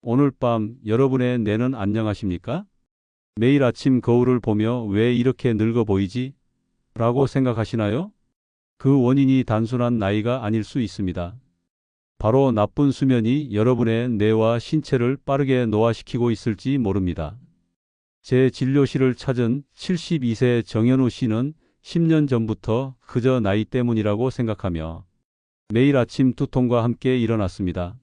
오늘 밤 여러분의 뇌는 안녕하십니까? 매일 아침 거울을 보며 왜 이렇게 늙어 보이지? 라고 생각하시나요? 그 원인이 단순한 나이가 아닐 수 있습니다. 바로 나쁜 수면이 여러분의 뇌와 신체를 빠르게 노화시키고 있을지 모릅니다. 제 진료실을 찾은 72세 정현우 씨는 10년 전부터 그저 나이 때문이라고 생각하며 매일 아침 두통과 함께 일어났습니다.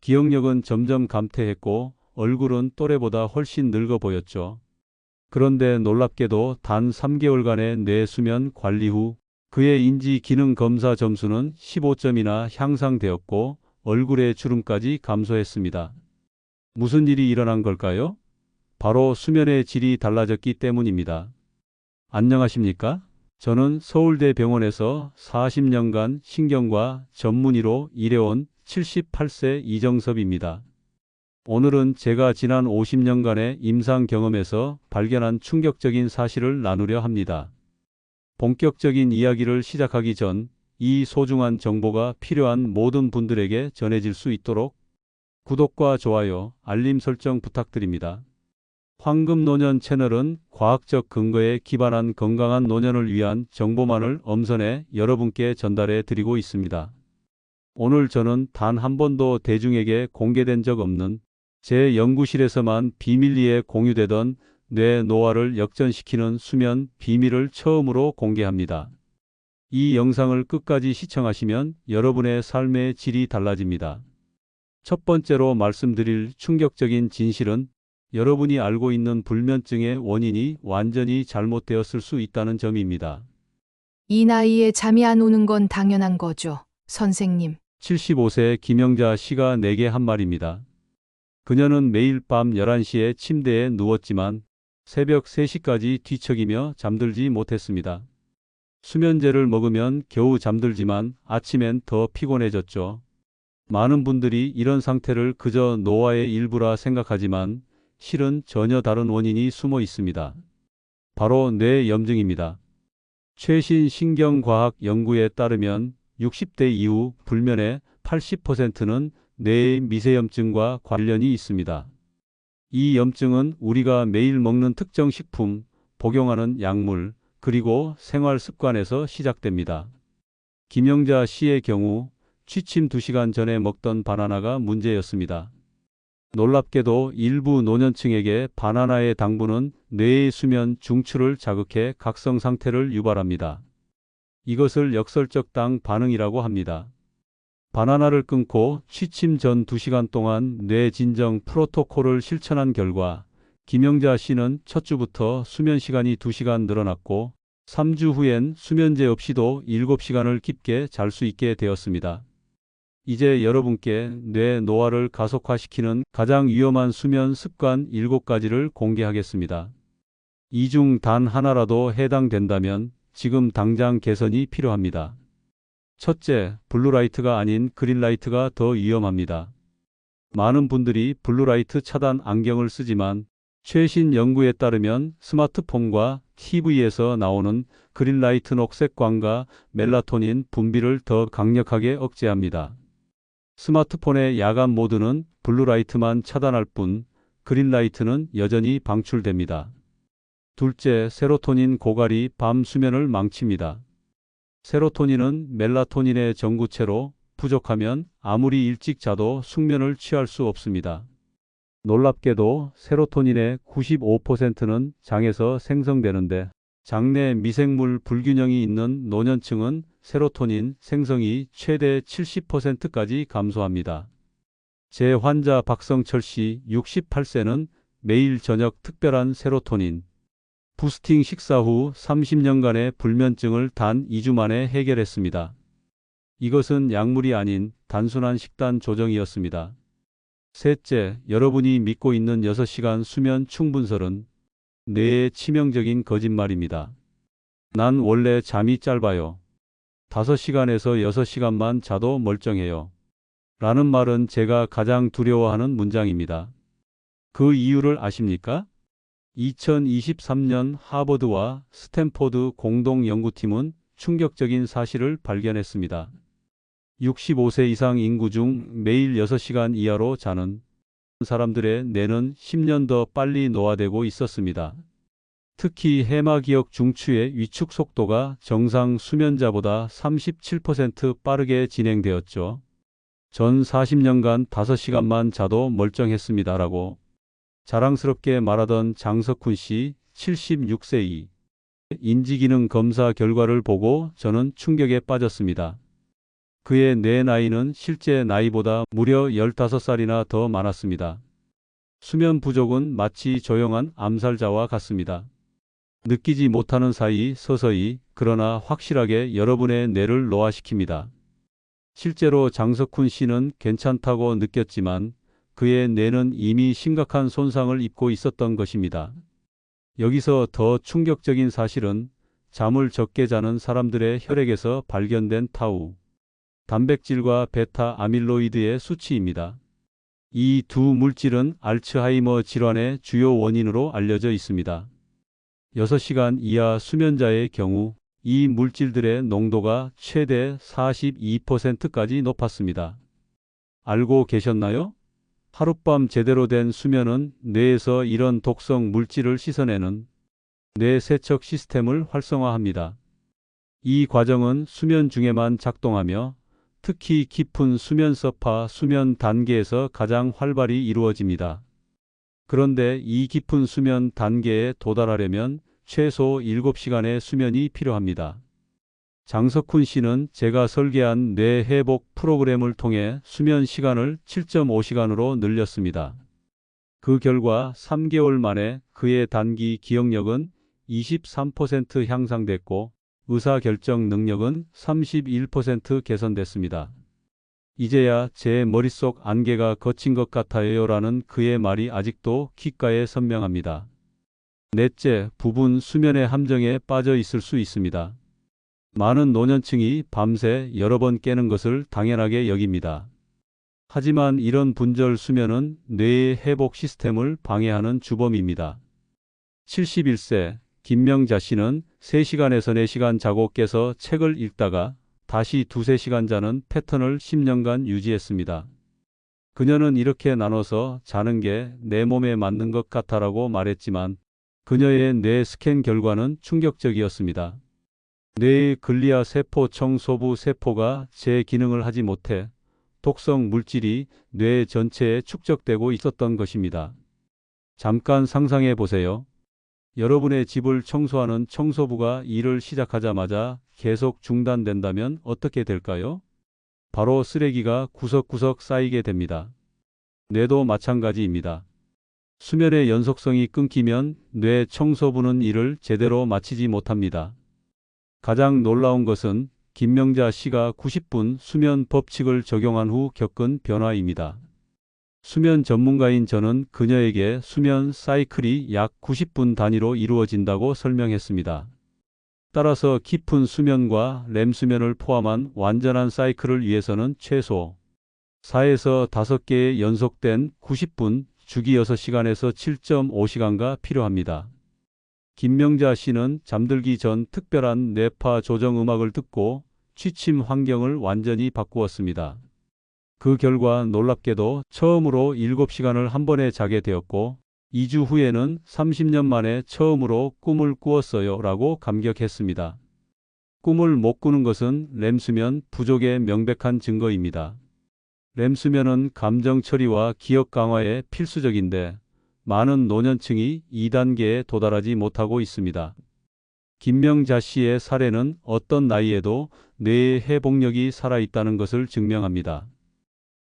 기억력은 점점 감퇴했고 얼굴은 또래보다 훨씬 늙어 보였죠. 그런데 놀랍게도 단 3개월간의 뇌 수면 관리 후 그의 인지 기능 검사 점수는 15점이나 향상되었고 얼굴의 주름까지 감소했습니다. 무슨 일이 일어난 걸까요? 바로 수면의 질이 달라졌기 때문입니다. 안녕하십니까? 저는 서울대병원에서 40년간 신경과 전문의로 일해온 78세 이정섭입니다. 오늘은 제가 지난 50년간의 임상 경험에서 발견한 충격적인 사실을 나누려 합니다. 본격적인 이야기를 시작하기 전 이 소중한 정보가 필요한 모든 분들에게 전해질 수 있도록 구독과 좋아요, 알림 설정 부탁드립니다. 황금노년 채널은 과학적 근거에 기반한 건강한 노년을 위한 정보만을 엄선해 여러분께 전달해 드리고 있습니다. 오늘 저는 단 한 번도 대중에게 공개된 적 없는 제 연구실에서만 비밀리에 공유되던 뇌 노화를 역전시키는 수면 비밀을 처음으로 공개합니다. 이 영상을 끝까지 시청하시면 여러분의 삶의 질이 달라집니다. 첫 번째로 말씀드릴 충격적인 진실은 여러분이 알고 있는 불면증의 원인이 완전히 잘못되었을 수 있다는 점입니다. 이 나이에 잠이 안 오는 건 당연한 거죠, 선생님. 75세 김영자 씨가 내게 한 말입니다. 그녀는 매일 밤 11시에 침대에 누웠지만 새벽 3시까지 뒤척이며 잠들지 못했습니다. 수면제를 먹으면 겨우 잠들지만 아침엔 더 피곤해졌죠. 많은 분들이 이런 상태를 그저 노화의 일부라 생각하지만 실은 전혀 다른 원인이 숨어 있습니다. 바로 뇌 염증입니다. 최신 신경과학 연구에 따르면 60대 이후 불면의 80%는 뇌의 미세염증과 관련이 있습니다. 이 염증은 우리가 매일 먹는 특정 식품, 복용하는 약물, 그리고 생활 습관에서 시작됩니다. 김영자 씨의 경우 취침 2시간 전에 먹던 바나나가 문제였습니다. 놀랍게도 일부 노년층에게 바나나의 당분은 뇌의 수면 중추를 자극해 각성 상태를 유발합니다. 이것을 역설적 당 반응이라고 합니다. 바나나를 끊고 취침 전 2시간 동안 뇌 진정 프로토콜을 실천한 결과 김영자 씨는 첫 주부터 수면 시간이 2시간 늘어났고 3주 후엔 수면제 없이도 7시간을 깊게 잘 수 있게 되었습니다. 이제 여러분께 뇌 노화를 가속화시키는 가장 위험한 수면 습관 7가지를 공개하겠습니다. 이 중 단 하나라도 해당된다면 지금 당장 개선이 필요합니다. 첫째, 블루라이트가 아닌 그린라이트가 더 위험합니다. 많은 분들이 블루라이트 차단 안경을 쓰지만 최신 연구에 따르면 스마트폰과 TV에서 나오는 그린라이트 녹색광과 멜라토닌 분비를 더 강력하게 억제합니다. 스마트폰의 야간 모드는 블루라이트만 차단할 뿐 그린라이트는 여전히 방출됩니다. 둘째, 세로토닌 고갈이 밤 수면을 망칩니다. 세로토닌은 멜라토닌의 전구체로 부족하면 아무리 일찍 자도 숙면을 취할 수 없습니다. 놀랍게도 세로토닌의 95%는 장에서 생성되는데 장내 미생물 불균형이 있는 노년층은 세로토닌 생성이 최대 70%까지 감소합니다. 제 환자 박성철 씨 68세는 매일 저녁 특별한 세로토닌 부스팅 식사 후 30년간의 불면증을 단 2주 만에 해결했습니다. 이것은 약물이 아닌 단순한 식단 조정이었습니다. 셋째, 여러분이 믿고 있는 6시간 수면 충분설은 뇌의 치명적인 거짓말입니다. 난 원래 잠이 짧아요. 5시간에서 6시간만 자도 멀쩡해요. 라는 말은 제가 가장 두려워하는 문장입니다. 그 이유를 아십니까? 2023년 하버드와 스탠포드 공동 연구팀은 충격적인 사실을 발견했습니다. 65세 이상 인구 중 매일 6시간 이하로 자는 사람들의 뇌는 10년 더 빨리 노화되고 있었습니다. 특히 해마기역 중추의 위축 속도가 정상 수면자보다 37% 빠르게 진행되었죠. 전 40년간 5시간만 자도 멀쩡했습니다라고 자랑스럽게 말하던 장석훈 씨 76세 인지기능 검사 결과를 보고 저는 충격에 빠졌습니다. 그의 뇌 나이는 실제 나이보다 무려 15살이나 더 많았습니다. 수면 부족은 마치 조용한 암살자와 같습니다. 느끼지 못하는 사이 서서히 그러나 확실하게 여러분의 뇌를 노화시킵니다. 실제로 장석훈 씨는 괜찮다고 느꼈지만 그의 뇌는 이미 심각한 손상을 입고 있었던 것입니다. 여기서 더 충격적인 사실은 잠을 적게 자는 사람들의 혈액에서 발견된 타우, 단백질과 베타 아밀로이드의 수치입니다. 이 두 물질은 알츠하이머 질환의 주요 원인으로 알려져 있습니다. 6시간 이하 수면자의 경우 이 물질들의 농도가 최대 42%까지 높았습니다. 알고 계셨나요? 하룻밤 제대로 된 수면은 뇌에서 이런 독성 물질을 씻어내는 뇌 세척 시스템을 활성화합니다. 이 과정은 수면 중에만 작동하며 특히 깊은 수면 서파 수면 단계에서 가장 활발히 이루어집니다. 그런데 이 깊은 수면 단계에 도달하려면 최소 7시간의 수면이 필요합니다. 장석훈 씨는 제가 설계한 뇌 회복 프로그램을 통해 수면 시간을 7.5시간으로 늘렸습니다. 그 결과 3개월 만에 그의 단기 기억력은 23% 향상됐고 의사결정 능력은 31% 개선됐습니다. 이제야 제 머릿속 안개가 걷힌 것 같아요 라는 그의 말이 아직도 귓가에 선명합니다. 넷째, 부분 수면의 함정에 빠져 있을 수 있습니다. 많은 노년층이 밤새 여러 번 깨는 것을 당연하게 여깁니다. 하지만 이런 분절 수면은 뇌의 회복 시스템을 방해하는 주범입니다. 71세 김명자 씨는 3시간에서 4시간 자고 깨서 책을 읽다가 다시 2~3시간 자는 패턴을 10년간 유지했습니다. 그녀는 이렇게 나눠서 자는 게 내 몸에 맞는 것 같아라고 말했지만 그녀의 뇌 스캔 결과는 충격적이었습니다. 뇌의 글리아 세포 청소부 세포가 제 기능을 하지 못해 독성 물질이 뇌 전체에 축적되고 있었던 것입니다. 잠깐 상상해 보세요. 여러분의 집을 청소하는 청소부가 일을 시작하자마자 계속 중단된다면 어떻게 될까요? 바로 쓰레기가 구석구석 쌓이게 됩니다. 뇌도 마찬가지입니다. 수면의 연속성이 끊기면 뇌 청소부는 일을 제대로 마치지 못합니다. 가장 놀라운 것은 김명자 씨가 90분 수면 법칙을 적용한 후 겪은 변화입니다. 수면 전문가인 저는 그녀에게 수면 사이클이 약 90분 단위로 이루어진다고 설명했습니다. 따라서 깊은 수면과 렘 수면을 포함한 완전한 사이클을 위해서는 최소 4에서 5개의 연속된 90분, 주기 6시간에서 7.5시간가 필요합니다. 김명자 씨는 잠들기 전 특별한 뇌파 조정 음악을 듣고 취침 환경을 완전히 바꾸었습니다. 그 결과 놀랍게도 처음으로 7시간을 한 번에 자게 되었고 2주 후에는 30년 만에 처음으로 꿈을 꾸었어요 라고 감격했습니다. 꿈을 못 꾸는 것은 렘수면 부족의 명백한 증거입니다. 렘수면은 감정 처리와 기억 강화에 필수적인데 많은 노년층이 2단계에 도달하지 못하고 있습니다. 김명자 씨의 사례는 어떤 나이에도 뇌의 회복력이 살아있다는 것을 증명합니다.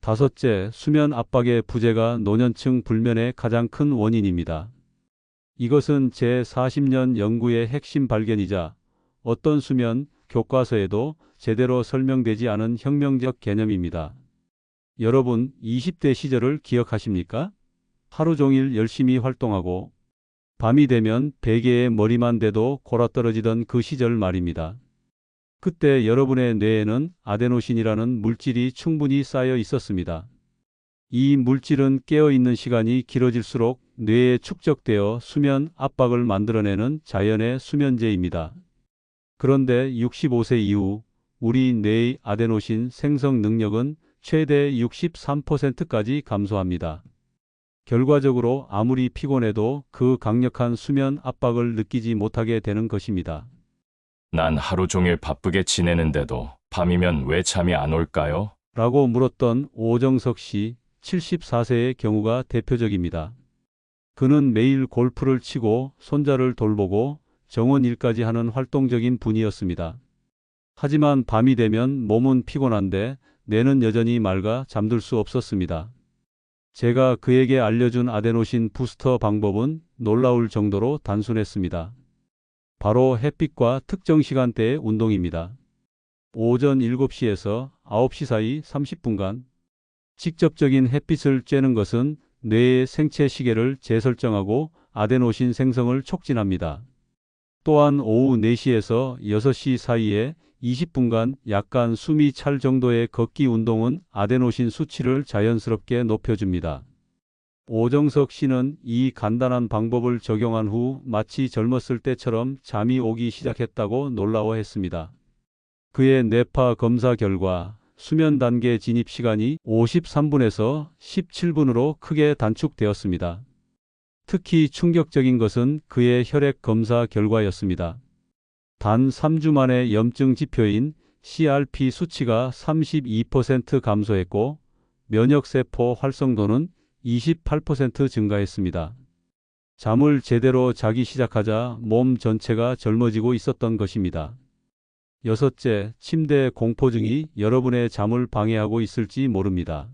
다섯째, 수면 압박의 부재가 노년층 불면의 가장 큰 원인입니다. 이것은 제 40년 연구의 핵심 발견이자 어떤 수면 교과서에도 제대로 설명되지 않은 혁명적 개념입니다. 여러분, 20대 시절을 기억하십니까? 하루 종일 열심히 활동하고 밤이 되면 베개에 머리만 대도 골아떨어지던 그 시절 말입니다. 그때 여러분의 뇌에는 아데노신이라는 물질이 충분히 쌓여 있었습니다. 이 물질은 깨어있는 시간이 길어질수록 뇌에 축적되어 수면 압박을 만들어내는 자연의 수면제입니다. 그런데 65세 이후 우리 뇌의 아데노신 생성 능력은 최대 63%까지 감소합니다. 결과적으로 아무리 피곤해도 그 강력한 수면 압박을 느끼지 못하게 되는 것입니다. 난 하루 종일 바쁘게 지내는데도 밤이면 왜 잠이 안 올까요? 라고 물었던 오정석 씨 74세의 경우가 대표적입니다. 그는 매일 골프를 치고 손자를 돌보고 정원 일까지 하는 활동적인 분이었습니다. 하지만 밤이 되면 몸은 피곤한데 뇌는 여전히 맑아 잠들 수 없었습니다. 제가 그에게 알려준 아데노신 부스터 방법은 놀라울 정도로 단순했습니다. 바로 햇빛과 특정 시간대의 운동입니다. 오전 7시에서 9시 사이 30분간 직접적인 햇빛을 쬐는 것은 뇌의 생체 시계를 재설정하고 아데노신 생성을 촉진합니다. 또한 오후 4시에서 6시 사이에 20분간 약간 숨이 찰 정도의 걷기 운동은 아데노신 수치를 자연스럽게 높여줍니다. 오정석 씨는 이 간단한 방법을 적용한 후 마치 젊었을 때처럼 잠이 오기 시작했다고 놀라워했습니다. 그의 뇌파 검사 결과 수면 단계 진입 시간이 53분에서 17분으로 크게 단축되었습니다. 특히 충격적인 것은 그의 혈액 검사 결과였습니다. 단 3주 만에 염증 지표인 CRP 수치가 32% 감소했고 면역세포 활성도는 28% 증가했습니다. 잠을 제대로 자기 시작하자 몸 전체가 젊어지고 있었던 것입니다. 여섯째, 침대 공포증이 여러분의 잠을 방해하고 있을지 모릅니다.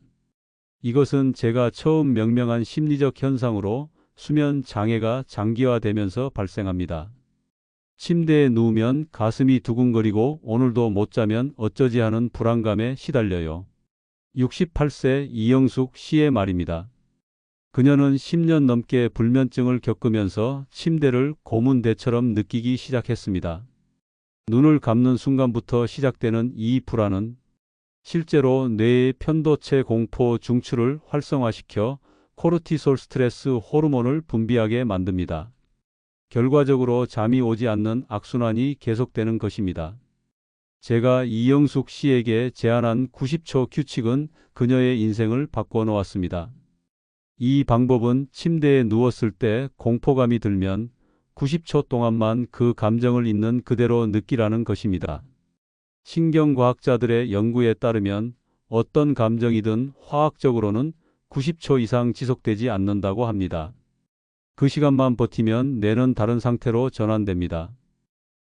이것은 제가 처음 명명한 심리적 현상으로 수면 장애가 장기화되면서 발생합니다. 침대에 누우면 가슴이 두근거리고 오늘도 못 자면 어쩌지 하는 불안감에 시달려요. 68세 이영숙 씨의 말입니다. 그녀는 10년 넘게 불면증을 겪으면서 침대를 고문대처럼 느끼기 시작했습니다. 눈을 감는 순간부터 시작되는 이 불안은 실제로 뇌의 편도체 공포 중추를 활성화시켜 코르티솔 스트레스 호르몬을 분비하게 만듭니다. 결과적으로 잠이 오지 않는 악순환이 계속되는 것입니다. 제가 이영숙 씨에게 제안한 90초 규칙은 그녀의 인생을 바꿔 놓았습니다. 이 방법은 침대에 누웠을 때 공포감이 들면 90초 동안만 그 감정을 있는 그대로 느끼라는 것입니다. 신경과학자들의 연구에 따르면 어떤 감정이든 화학적으로는 90초 이상 지속되지 않는다고 합니다. 그 시간만 버티면 뇌는 다른 상태로 전환됩니다.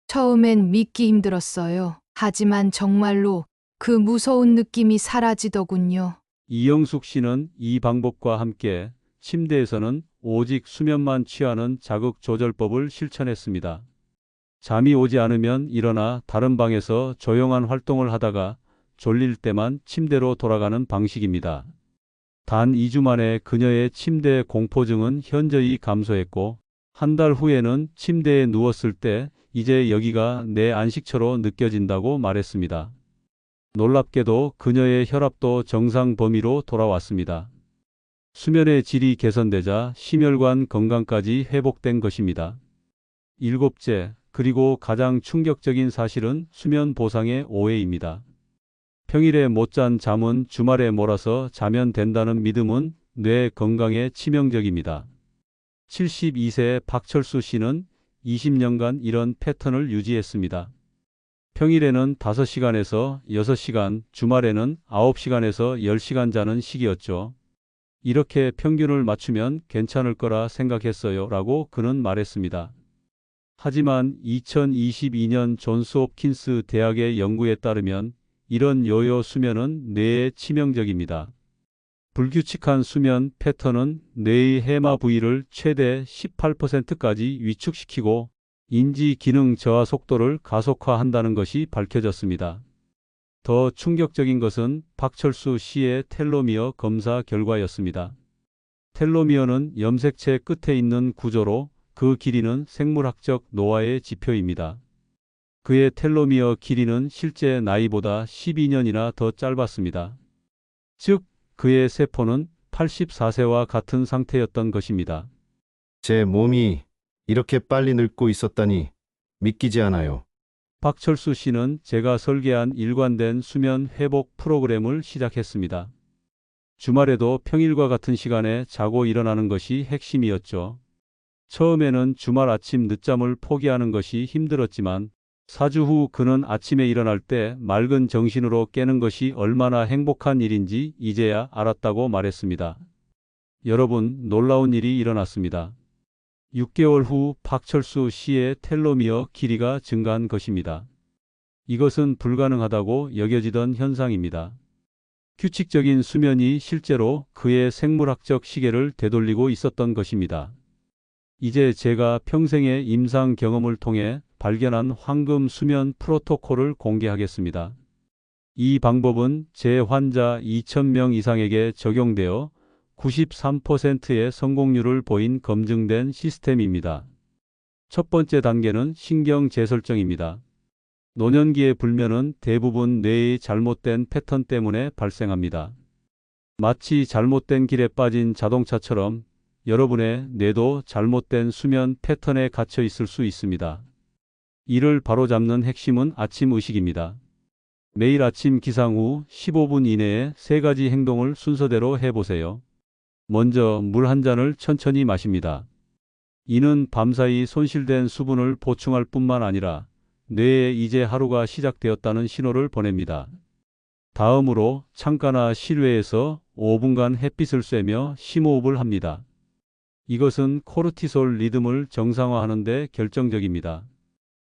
처음엔 믿기 힘들었어요. 하지만 정말로 그 무서운 느낌이 사라지더군요. 이영숙 씨는 이 방법과 함께 침대에서는 오직 수면만 취하는 자극 조절법을 실천했습니다. 잠이 오지 않으면 일어나 다른 방에서 조용한 활동을 하다가 졸릴 때만 침대로 돌아가는 방식입니다. 단 2주 만에 그녀의 침대 공포증은 현저히 감소했고 한 달 후에는 침대에 누웠을 때 이제 여기가 내 안식처로 느껴진다고 말했습니다. 놀랍게도 그녀의 혈압도 정상 범위로 돌아왔습니다. 수면의 질이 개선되자 심혈관 건강까지 회복된 것입니다. 일곱째, 그리고 가장 충격적인 사실은 수면 보상의 오해입니다. 평일에 못 잔 잠은 주말에 몰아서 자면 된다는 믿음은 뇌 건강에 치명적입니다. 72세 박철수 씨는 20년간 이런 패턴을 유지했습니다. 평일에는 5시간에서 6시간, 주말에는 9시간에서 10시간 자는 식이었죠. 이렇게 평균을 맞추면 괜찮을 거라 생각했어요. 라고 그는 말했습니다. 하지만 2022년 존스 홉킨스 대학의 연구에 따르면 이런 요요 수면은 뇌에 치명적입니다. 불규칙한 수면 패턴은 뇌의 해마 부위를 최대 18%까지 위축시키고 인지 기능 저하 속도를 가속화한다는 것이 밝혀졌습니다. 더 충격적인 것은 박철수 씨의 텔로미어 검사 결과였습니다. 텔로미어는 염색체 끝에 있는 구조로 그 길이는 생물학적 노화의 지표입니다. 그의 텔로미어 길이는 실제 나이보다 12년이나 더 짧았습니다. 즉, 그의 세포는 84세와 같은 상태였던 것입니다. 제 몸이 이렇게 빨리 늙고 있었다니 믿기지 않아요. 박철수 씨는 제가 설계한 일관된 수면 회복 프로그램을 시작했습니다. 주말에도 평일과 같은 시간에 자고 일어나는 것이 핵심이었죠. 처음에는 주말 아침 늦잠을 포기하는 것이 힘들었지만 4주 후 그는 아침에 일어날 때 맑은 정신으로 깨는 것이 얼마나 행복한 일인지 이제야 알았다고 말했습니다. 여러분, 놀라운 일이 일어났습니다. 6개월 후 박철수 씨의 텔로미어 길이가 증가한 것입니다. 이것은 불가능하다고 여겨지던 현상입니다. 규칙적인 수면이 실제로 그의 생물학적 시계를 되돌리고 있었던 것입니다. 이제 제가 평생의 임상 경험을 통해 발견한 황금 수면 프로토콜을 공개하겠습니다. 이 방법은 제 환자 2,000명 이상에게 적용되어 93%의 성공률을 보인 검증된 시스템입니다. 첫 번째 단계는 신경 재설정입니다. 노년기의 불면은 대부분 뇌의 잘못된 패턴 때문에 발생합니다. 마치 잘못된 길에 빠진 자동차처럼 여러분의 뇌도 잘못된 수면 패턴에 갇혀 있을 수 있습니다. 이를 바로잡는 핵심은 아침 의식입니다. 매일 아침 기상 후 15분 이내에 3가지 행동을 순서대로 해보세요. 먼저 물 한 잔을 천천히 마십니다. 이는 밤사이 손실된 수분을 보충할 뿐만 아니라 뇌에 이제 하루가 시작되었다는 신호를 보냅니다. 다음으로 창가나 실외에서 5분간 햇빛을 쐬며 심호흡을 합니다. 이것은 코르티솔 리듬을 정상화하는 데 결정적입니다.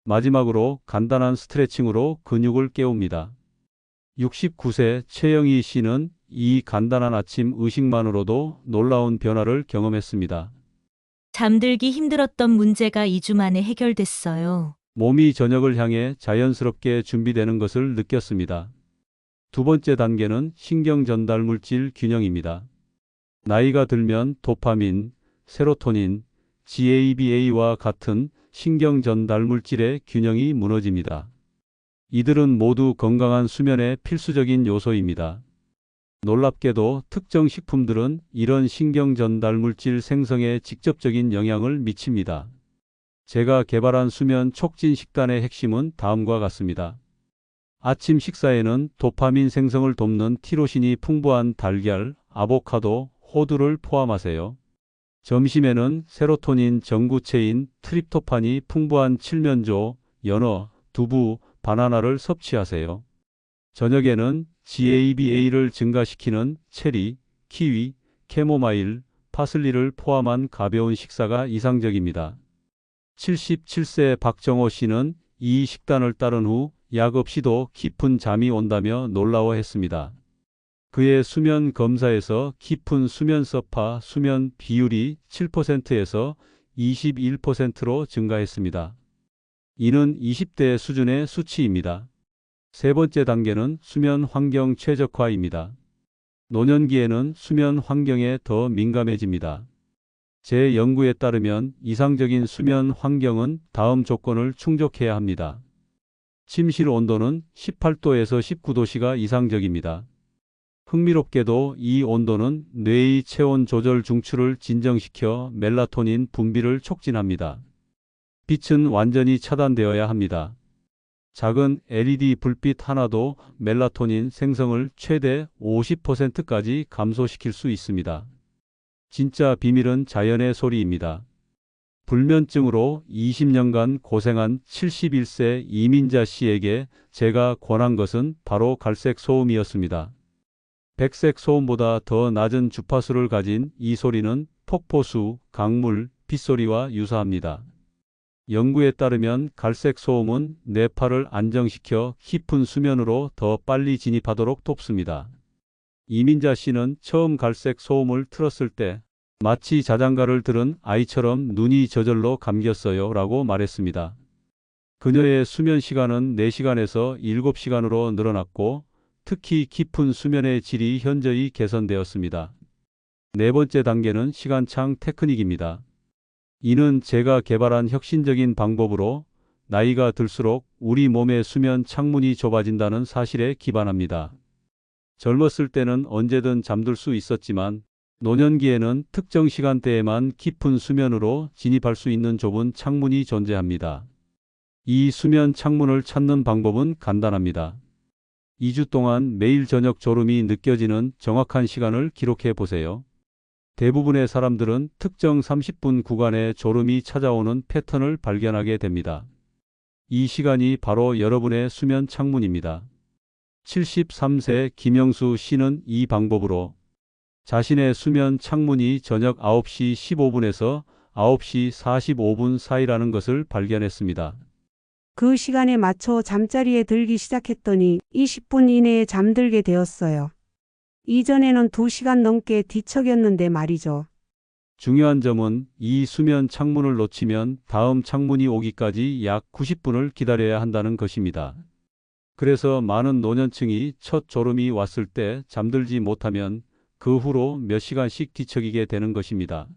마지막으로 간단한 스트레칭으로 근육을 깨웁니다. 69세 최영희 씨는 이 간단한 아침 의식만으로도 놀라운 변화를 경험했습니다. 잠들기 힘들었던 문제가 2주 만에 해결됐어요. 몸이 저녁을 향해 자연스럽게 준비되는 것을 느꼈습니다. 두 번째 단계는 신경 전달 물질 균형입니다. 나이가 들면 도파민, 세로토닌, GABA와 같은 신경 전달 물질의 균형이 무너집니다. 이들은 모두 건강한 수면의 필수적인 요소입니다. 놀랍게도 특정 식품들은 이런 신경 전달 물질 생성에 직접적인 영향을 미칩니다. 제가 개발한 수면 촉진 식단의 핵심은 다음과 같습니다. 아침 식사에는 도파민 생성을 돕는 티로신이 풍부한 달걀, 아보카도, 호두를 포함하세요. 점심에는 세로토닌 전구체인 트립토판이 풍부한 칠면조, 연어, 두부, 바나나를 섭취하세요. 저녁에는 GABA를 증가시키는 체리, 키위, 캐모마일, 파슬리를 포함한 가벼운 식사가 이상적입니다. 77세 박정호 씨는 이 식단을 따른 후 약 없이도 깊은 잠이 온다며 놀라워했습니다. 그의 수면 검사에서 깊은 수면 서파 수면 비율이 7%에서 21%로 증가했습니다. 이는 20대 수준의 수치입니다. 세 번째 단계는 수면 환경 최적화입니다. 노년기에는 수면 환경에 더 민감해집니다. 제 연구에 따르면 이상적인 수면 환경은 다음 조건을 충족해야 합니다. 침실 온도는 18도에서 19도씨가 이상적입니다. 흥미롭게도 이 온도는 뇌의 체온 조절 중추를 진정시켜 멜라토닌 분비를 촉진합니다. 빛은 완전히 차단되어야 합니다. 작은 LED 불빛 하나도 멜라토닌 생성을 최대 50%까지 감소시킬 수 있습니다. 진짜 비밀은 자연의 소리입니다. 불면증으로 20년간 고생한 71세 이민자 씨에게 제가 권한 것은 바로 갈색 소음이었습니다. 백색 소음보다 더 낮은 주파수를 가진 이 소리는 폭포수, 강물, 빗소리와 유사합니다. 연구에 따르면 갈색 소음은 뇌파를 안정시켜 깊은 수면으로 더 빨리 진입하도록 돕습니다. 이민자 씨는 처음 갈색 소음을 틀었을 때 마치 자장가를 들은 아이처럼 눈이 저절로 감겼어요 라고 말했습니다. 그녀의 수면 시간은 4시간에서 7시간으로 늘어났고 특히 깊은 수면의 질이 현저히 개선되었습니다. 네 번째 단계는 시간창 테크닉입니다. 이는 제가 개발한 혁신적인 방법으로 나이가 들수록 우리 몸의 수면 창문이 좁아진다는 사실에 기반합니다. 젊었을 때는 언제든 잠들 수 있었지만 노년기에는 특정 시간대에만 깊은 수면으로 진입할 수 있는 좁은 창문이 존재합니다. 이 수면 창문을 찾는 방법은 간단합니다. 2주 동안 매일 저녁 졸음이 느껴지는 정확한 시간을 기록해 보세요. 대부분의 사람들은 특정 30분 구간에 졸음이 찾아오는 패턴을 발견하게 됩니다. 이 시간이 바로 여러분의 수면 창문입니다. 73세 김영수 씨는 이 방법으로 자신의 수면 창문이 저녁 9시 15분에서 9시 45분 사이라는 것을 발견했습니다. 그 시간에 맞춰 잠자리에 들기 시작했더니 20분 이내에 잠들게 되었어요. 이전에는 2시간 넘게 뒤척였는데 말이죠. 중요한 점은 이 수면 창문을 놓치면 다음 창문이 오기까지 약 90분을 기다려야 한다는 것입니다. 그래서 많은 노년층이 첫 졸음이 왔을 때 잠들지 못하면 그 후로 몇 시간씩 뒤척이게 되는 것입니다.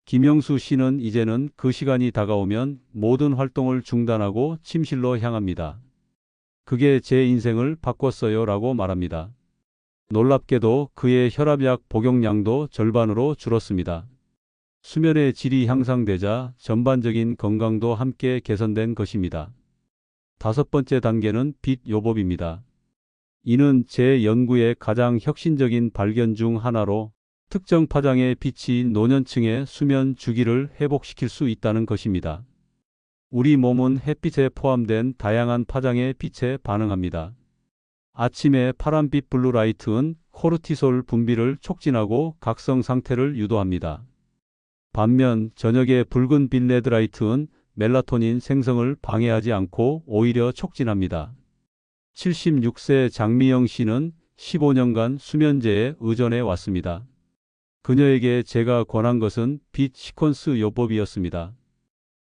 김영수 씨는 이제는 그 시간이 다가오면 모든 활동을 중단하고 침실로 향합니다. 그게 제 인생을 바꿨어요 라고 말합니다. 놀랍게도 그의 혈압약 복용량도 절반으로 줄었습니다. 수면의 질이 향상되자 전반적인 건강도 함께 개선된 것입니다. 5번째 단계는 빛 요법입니다. 이는 제 연구의 가장 혁신적인 발견 중 하나로 특정 파장의 빛이 노년층의 수면 주기를 회복시킬 수 있다는 것입니다. 우리 몸은 햇빛에 포함된 다양한 파장의 빛에 반응합니다. 아침에 파란빛 블루라이트는 코르티솔 분비를 촉진하고 각성 상태를 유도합니다. 반면 저녁에 붉은 빛 레드라이트는 멜라토닌 생성을 방해하지 않고 오히려 촉진합니다. 76세 장미영 씨는 15년간 수면제에 의존해 왔습니다. 그녀에게 제가 권한 것은 빛 시퀀스 요법이었습니다.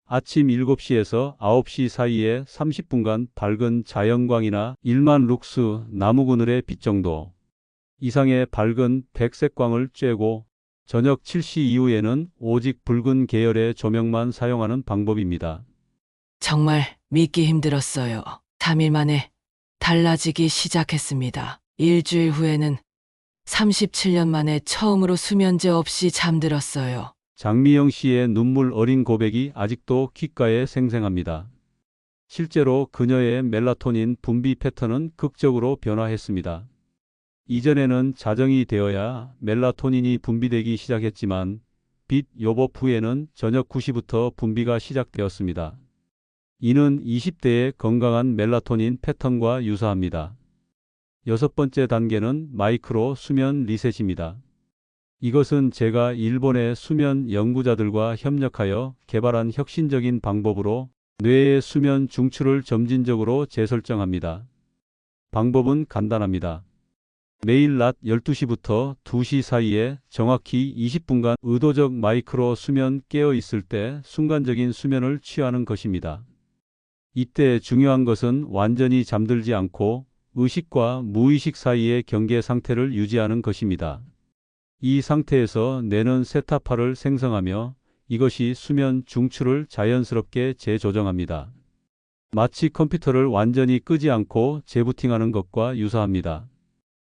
아침 7시에서 9시 사이에 30분간 밝은 자연광이나 1만 룩스 나무 그늘의 빛 정도 이상의 밝은 백색광을 쬐고 저녁 7시 이후에는 오직 붉은 계열의 조명만 사용하는 방법입니다. 정말 믿기 힘들었어요. 3일 만에 달라지기 시작했습니다. 일주일 후에는 37년 만에 처음으로 수면제 없이 잠들었어요. 장미영 씨의 눈물 어린 고백이 아직도 귓가에 생생합니다. 실제로 그녀의 멜라토닌 분비 패턴은 극적으로 변화했습니다. 이전에는 자정이 되어야 멜라토닌이 분비되기 시작했지만 빛 요법 후에는 저녁 9시부터 분비가 시작되었습니다. 이는 20대의 건강한 멜라토닌 패턴과 유사합니다. 6번째 단계는 마이크로 수면 리셋입니다. 이것은 제가 일본의 수면 연구자들과 협력하여 개발한 혁신적인 방법으로 뇌의 수면 중추를 점진적으로 재설정합니다. 방법은 간단합니다. 매일 낮 12시부터 2시 사이에 정확히 20분간 의도적 마이크로 수면 깨어 있을 때 순간적인 수면을 취하는 것입니다. 이때 중요한 것은 완전히 잠들지 않고 의식과 무의식 사이의 경계 상태를 유지하는 것입니다. 이 상태에서 뇌는 세타파를 생성하며 이것이 수면 중추를 자연스럽게 재조정합니다. 마치 컴퓨터를 완전히 끄지 않고 재부팅하는 것과 유사합니다.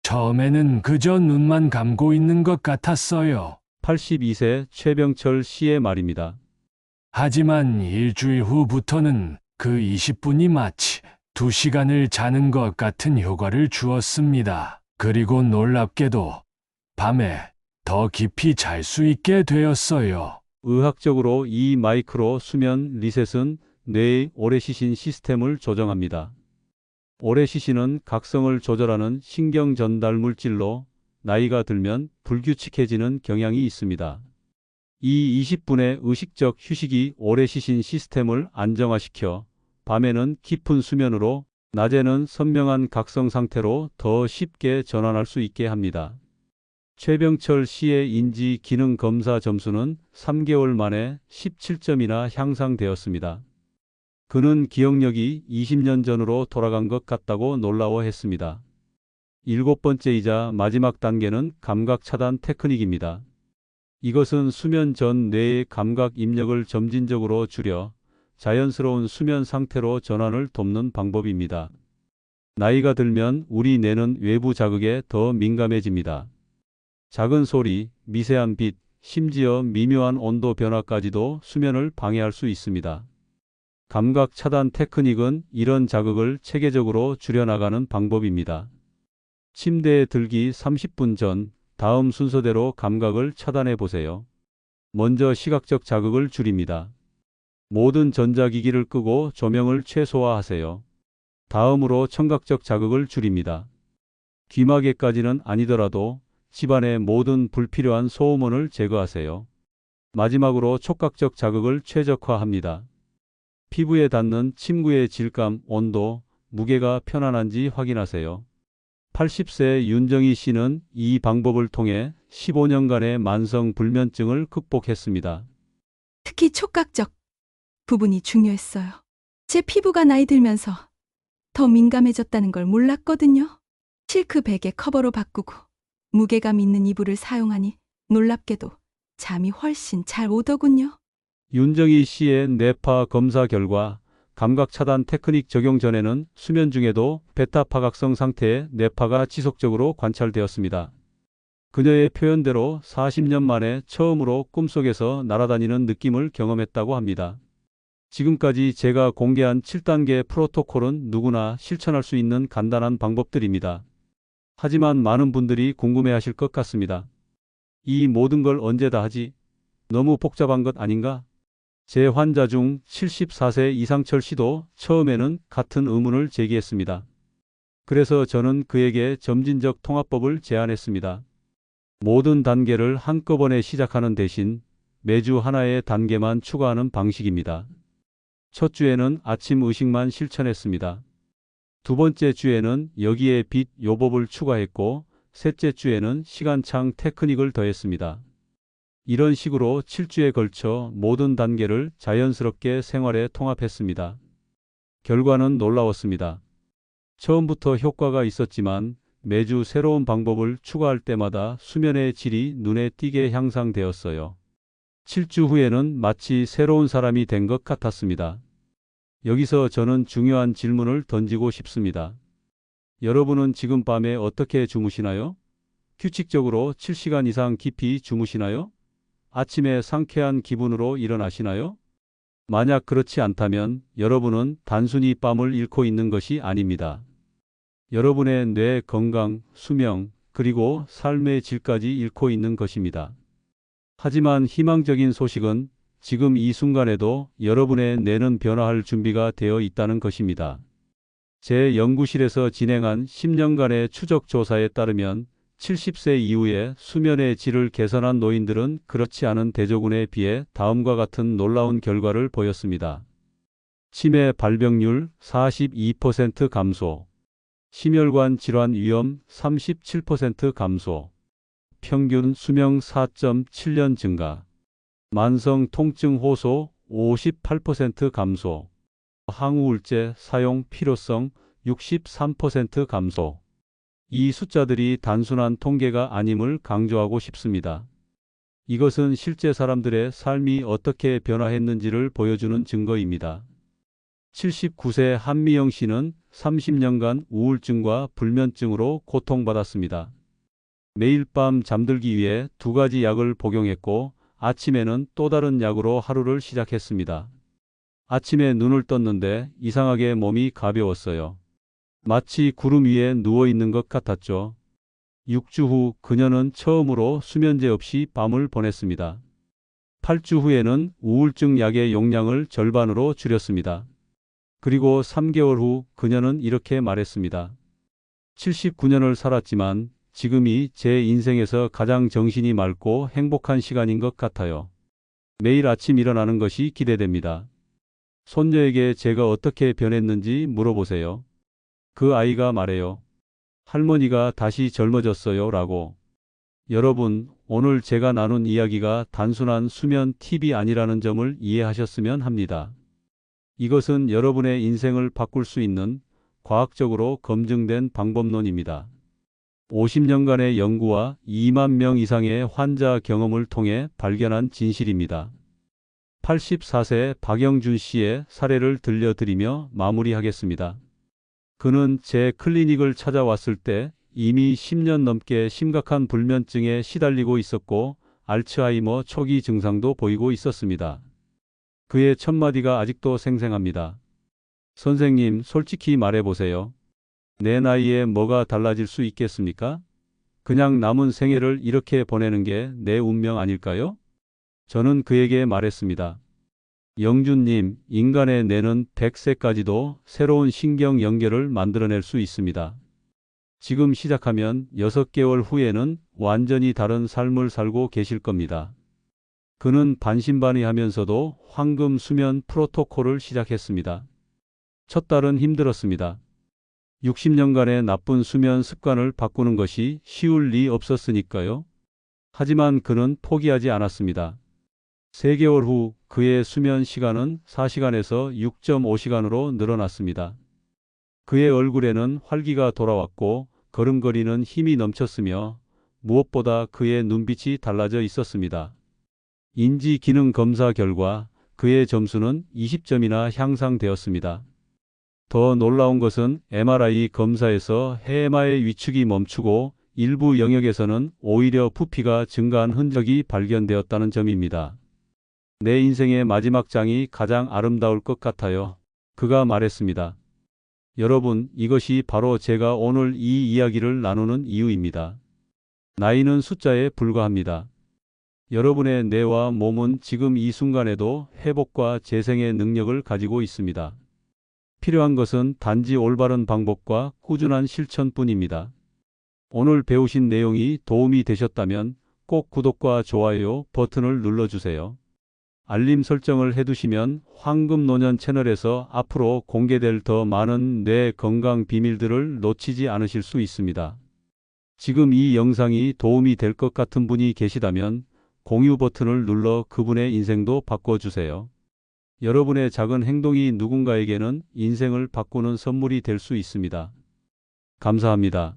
처음에는 그저 눈만 감고 있는 것 같았어요. 82세 최병철 씨의 말입니다. 하지만 일주일 후부터는 그 20분이 마치 2시간을 자는 것 같은 효과를 주었습니다. 그리고 놀랍게도 밤에 더 깊이 잘 수 있게 되었어요. 의학적으로 이 마이크로 수면 리셋은 뇌의 오레시신 시스템을 조정합니다. 오레시신은 각성을 조절하는 신경 전달 물질로 나이가 들면 불규칙해지는 경향이 있습니다. 이 20분의 의식적 휴식이 오레시신 시스템을 안정화시켜 밤에는 깊은 수면으로 낮에는 선명한 각성 상태로 더 쉽게 전환할 수 있게 합니다. 최병철 씨의 인지 기능 검사 점수는 3개월 만에 17점이나 향상되었습니다. 그는 기억력이 20년 전으로 돌아간 것 같다고 놀라워했습니다. 7번째이자 마지막 단계는 감각 차단 테크닉입니다. 이것은 수면 전 뇌의 감각 입력을 점진적으로 줄여 자연스러운 수면 상태로 전환을 돕는 방법입니다. 나이가 들면 우리 뇌는 외부 자극에 더 민감해집니다. 작은 소리, 미세한 빛, 심지어 미묘한 온도 변화까지도 수면을 방해할 수 있습니다. 감각 차단 테크닉은 이런 자극을 체계적으로 줄여나가는 방법입니다. 침대에 들기 30분 전 다음 순서대로 감각을 차단해 보세요. 먼저 시각적 자극을 줄입니다. 모든 전자기기를 끄고 조명을 최소화하세요. 다음으로 청각적 자극을 줄입니다. 귀마개까지는 아니더라도 집안의 모든 불필요한 소음원을 제거하세요. 마지막으로 촉각적 자극을 최적화합니다. 피부에 닿는 침구의 질감, 온도, 무게가 편안한지 확인하세요. 80세 윤정희 씨는 이 방법을 통해 15년간의 만성 불면증을 극복했습니다. 특히 촉각적 부분이 중요했어요. 제 피부가 나이 들면서 더 민감해졌다는 걸 몰랐거든요. 실크 베개 커버로 바꾸고 무게감 있는 이불을 사용하니 놀랍게도 잠이 훨씬 잘 오더군요. 윤정희 씨의 뇌파 검사 결과 감각 차단 테크닉 적용 전에는 수면 중에도 베타 파각성 상태의 뇌파가 지속적으로 관찰되었습니다. 그녀의 표현대로 40년 만에 처음으로 꿈속에서 날아다니는 느낌을 경험했다고 합니다. 지금까지 제가 공개한 7단계 프로토콜은 누구나 실천할 수 있는 간단한 방법들입니다. 하지만 많은 분들이 궁금해하실 것 같습니다. 이 모든 걸 언제 다 하지? 너무 복잡한 것 아닌가? 제 환자 중 74세 이상철 씨도 처음에는 같은 의문을 제기했습니다. 그래서 저는 그에게 점진적 통합법을 제안했습니다. 모든 단계를 한꺼번에 시작하는 대신 매주 하나의 단계만 추가하는 방식입니다. 첫 주에는 아침 의식만 실천했습니다. 두 번째 주에는 여기에 빛 요법을 추가했고, 셋째 주에는 시간창 테크닉을 더했습니다. 이런 식으로 7주에 걸쳐 모든 단계를 자연스럽게 생활에 통합했습니다. 결과는 놀라웠습니다. 처음부터 효과가 있었지만 매주 새로운 방법을 추가할 때마다 수면의 질이 눈에 띄게 향상되었어요. 7주 후에는 마치 새로운 사람이 된 것 같았습니다. 여기서 저는 중요한 질문을 던지고 싶습니다. 여러분은 지금 밤에 어떻게 주무시나요? 규칙적으로 7시간 이상 깊이 주무시나요? 아침에 상쾌한 기분으로 일어나시나요? 만약 그렇지 않다면 여러분은 단순히 밤을 잃고 있는 것이 아닙니다. 여러분의 뇌 건강, 수명, 그리고 삶의 질까지 잃고 있는 것입니다. 하지만 희망적인 소식은 지금 이 순간에도 여러분의 뇌는 변화할 준비가 되어 있다는 것입니다. 제 연구실에서 진행한 10년간의 추적 조사에 따르면 70세 이후에 수면의 질을 개선한 노인들은 그렇지 않은 대조군에 비해 다음과 같은 놀라운 결과를 보였습니다. 치매 발병률 42% 감소, 심혈관 질환 위험 37% 감소, 평균 수명 4.7년 증가, 만성 통증 호소 58% 감소, 항우울제 사용 필요성 63% 감소. 이 숫자들이 단순한 통계가 아님을 강조하고 싶습니다. 이것은 실제 사람들의 삶이 어떻게 변화했는지를 보여주는 증거입니다. 79세 한미영 씨는 30년간 우울증과 불면증으로 고통받았습니다. 매일 밤 잠들기 위해 2가지 약을 복용했고, 아침에는 또 다른 약으로 하루를 시작했습니다. 아침에 눈을 떴는데 이상하게 몸이 가벼웠어요. 마치 구름 위에 누워 있는 것 같았죠. 6주 후 그녀는 처음으로 수면제 없이 밤을 보냈습니다. 8주 후에는 우울증 약의 용량을 절반으로 줄였습니다. 그리고 3개월 후 그녀는 이렇게 말했습니다. 79년을 살았지만 지금이 제 인생에서 가장 정신이 맑고 행복한 시간인 것 같아요. 매일 아침 일어나는 것이 기대됩니다. 손녀에게 제가 어떻게 변했는지 물어보세요. 그 아이가 말해요. 할머니가 다시 젊어졌어요 라고. 여러분, 오늘 제가 나눈 이야기가 단순한 수면 팁이 아니라는 점을 이해하셨으면 합니다. 이것은 여러분의 인생을 바꿀 수 있는 과학적으로 검증된 방법론입니다. 50년간의 연구와 2만 명 이상의 환자 경험을 통해 발견한 진실입니다. 84세 박영준 씨의 사례를 들려드리며 마무리하겠습니다. 그는 제 클리닉을 찾아왔을 때 이미 10년 넘게 심각한 불면증에 시달리고 있었고 알츠하이머 초기 증상도 보이고 있었습니다. 그의 첫마디가 아직도 생생합니다. 선생님, 솔직히 말해보세요. 내 나이에 뭐가 달라질 수 있겠습니까? 그냥 남은 생애를 이렇게 보내는 게 내 운명 아닐까요? 저는 그에게 말했습니다. 영준님, 인간의 뇌는 100세까지도 새로운 신경 연결을 만들어낼 수 있습니다. 지금 시작하면 6개월 후에는 완전히 다른 삶을 살고 계실 겁니다. 그는 반신반의하면서도 황금 수면 프로토콜을 시작했습니다. 첫 달은 힘들었습니다. 60년간의 나쁜 수면 습관을 바꾸는 것이 쉬울 리 없었으니까요. 하지만 그는 포기하지 않았습니다. 3개월 후 그의 수면 시간은 4시간에서 6.5시간으로 늘어났습니다. 그의 얼굴에는 활기가 돌아왔고 걸음걸이는 힘이 넘쳤으며 무엇보다 그의 눈빛이 달라져 있었습니다. 인지 기능 검사 결과 그의 점수는 20점이나 향상되었습니다. 더 놀라운 것은 MRI 검사에서 해마의 위축이 멈추고 일부 영역에서는 오히려 부피가 증가한 흔적이 발견되었다는 점입니다. 내 인생의 마지막 장이 가장 아름다울 것 같아요. 그가 말했습니다. 여러분, 이것이 바로 제가 오늘 이 이야기를 나누는 이유입니다. 나이는 숫자에 불과합니다. 여러분의 뇌와 몸은 지금 이 순간에도 회복과 재생의 능력을 가지고 있습니다. 필요한 것은 단지 올바른 방법과 꾸준한 실천뿐입니다. 오늘 배우신 내용이 도움이 되셨다면 꼭 구독과 좋아요 버튼을 눌러주세요. 알림 설정을 해두시면 황금노년 채널에서 앞으로 공개될 더 많은 뇌 건강 비밀들을 놓치지 않으실 수 있습니다. 지금 이 영상이 도움이 될 것 같은 분이 계시다면 공유 버튼을 눌러 그분의 인생도 바꿔주세요. 여러분의 작은 행동이 누군가에게는 인생을 바꾸는 선물이 될 수 있습니다. 감사합니다.